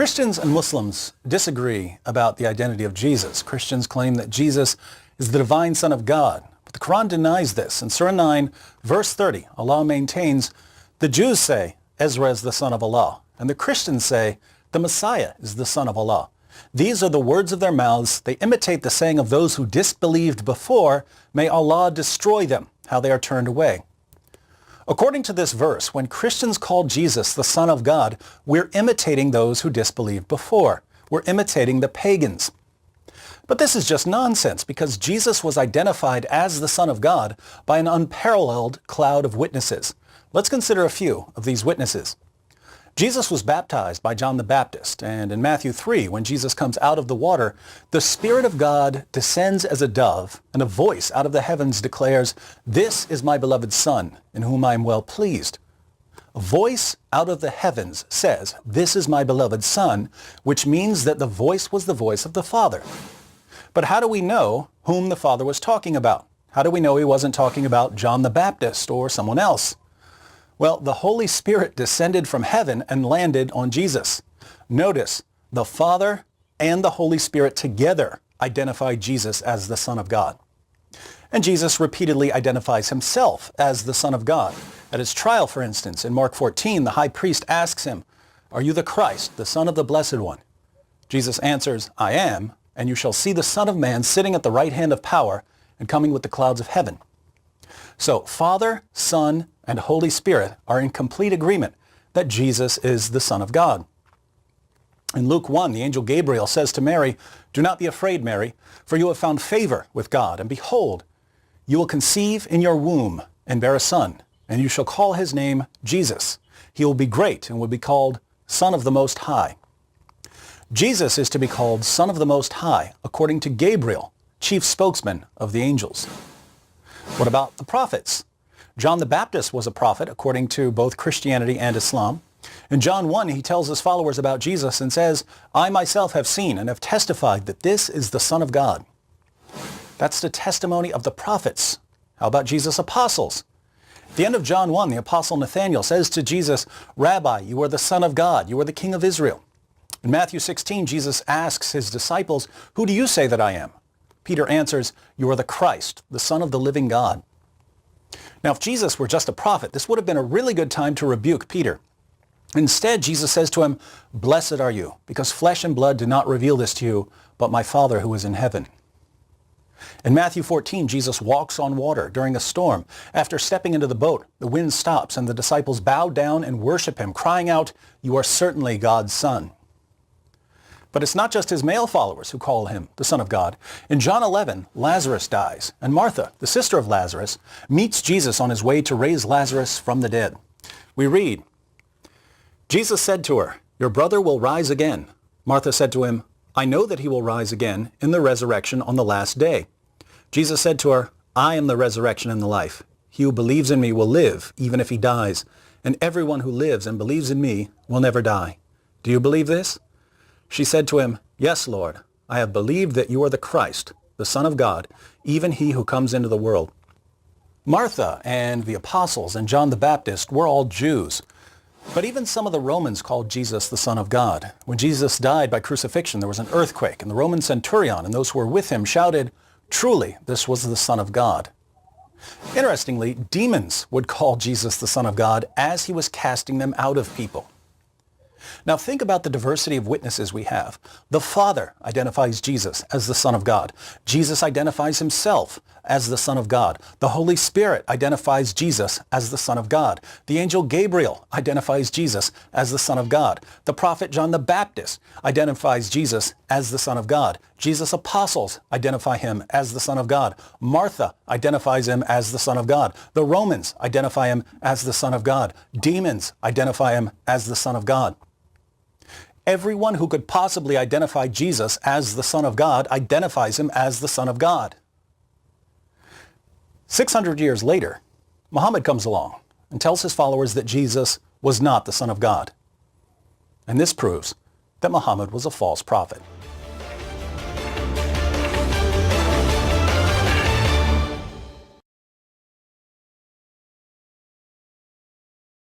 Christians and Muslims disagree about the identity of Jesus. Christians claim that Jesus is the divine Son of God. But the Quran denies this. In Surah 9, verse 30, Allah maintains, the Jews say, Ezra is the son of Allah, and the Christians say, the Messiah is the son of Allah. These are the words of their mouths. They imitate the saying of those who disbelieved before. May Allah destroy them, how they are turned away. According to this verse, when Christians call Jesus the Son of God, we're imitating those who disbelieved before. We're imitating the pagans. But this is just nonsense, because Jesus was identified as the Son of God by an unparalleled cloud of witnesses. Let's consider a few of these witnesses. Jesus was baptized by John the Baptist, and in Matthew 3, when Jesus comes out of the water, the Spirit of God descends as a dove, and a voice out of the heavens declares, "This is my beloved Son, in whom I am well pleased." A voice out of the heavens says, "This is my beloved Son," which means that the voice was the voice of the Father. But how do we know whom the Father was talking about? How do we know he wasn't talking about John the Baptist or someone else? Well, the Holy Spirit descended from heaven and landed on Jesus. Notice, the Father and the Holy Spirit together identify Jesus as the Son of God. And Jesus repeatedly identifies himself as the Son of God. At his trial, for instance, in Mark 14, the high priest asks him, "Are you the Christ, the Son of the Blessed One?" Jesus answers, "I am, and you shall see the Son of Man sitting at the right hand of power and coming with the clouds of heaven." So Father, Son, and Holy Spirit are in complete agreement that Jesus is the Son of God. In Luke 1, the angel Gabriel says to Mary, "Do not be afraid, Mary, for you have found favor with God, and behold, you will conceive in your womb and bear a son, and you shall call his name Jesus. He will be great and will be called Son of the Most High." Jesus is to be called Son of the Most High, according to Gabriel, chief spokesman of the angels. What about the prophets? John the Baptist was a prophet, according to both Christianity and Islam. In John 1, he tells his followers about Jesus and says, "I myself have seen and have testified that this is the Son of God." That's the testimony of the prophets. How about Jesus' apostles? At the end of John 1, the apostle Nathanael says to Jesus, "Rabbi, you are the Son of God. You are the King of Israel." In Matthew 16, Jesus asks his disciples, "Who do you say that I am?" Peter answers, "You are the Christ, the Son of the living God." Now, if Jesus were just a prophet, this would have been a really good time to rebuke Peter. Instead, Jesus says to him, "Blessed are you, because flesh and blood did not reveal this to you, but my Father who is in heaven." In Matthew 14, Jesus walks on water during a storm. After stepping into the boat, the wind stops and the disciples bow down and worship him, crying out, "You are certainly God's Son." But it's not just his male followers who call him the Son of God. In John 11, Lazarus dies, and Martha, the sister of Lazarus, meets Jesus on his way to raise Lazarus from the dead. We read, Jesus said to her, "Your brother will rise again." Martha said to him, "I know that he will rise again in the resurrection on the last day." Jesus said to her, "I am the resurrection and the life. He who believes in me will live, even if he dies, and everyone who lives and believes in me will never die. Do you believe this?" She said to him, "Yes, Lord, I have believed that you are the Christ, the Son of God, even he who comes into the world." Martha and the apostles and John the Baptist were all Jews. But even some of the Romans called Jesus the Son of God. When Jesus died by crucifixion, there was an earthquake, and the Roman centurion and those who were with him shouted, "Truly, this was the Son of God." Interestingly, demons would call Jesus the Son of God as he was casting them out of people. Now think about the diversity of witnesses we have. The Father identifies Jesus as the Son of God. Jesus identifies himself as the Son of God. The Holy Spirit identifies Jesus as the Son of God. The angel Gabriel identifies Jesus as the Son of God. The prophet John the Baptist identifies Jesus as the Son of God. Jesus' apostles identify him as the Son of God. Martha identifies him as the Son of God. The Romans identify him as the Son of God. Demons identify him as the Son of God. Everyone who could possibly identify Jesus as the Son of God identifies him as the Son of God. 600 years later, Muhammad comes along and tells his followers that Jesus was not the Son of God. And this proves that Muhammad was a false prophet.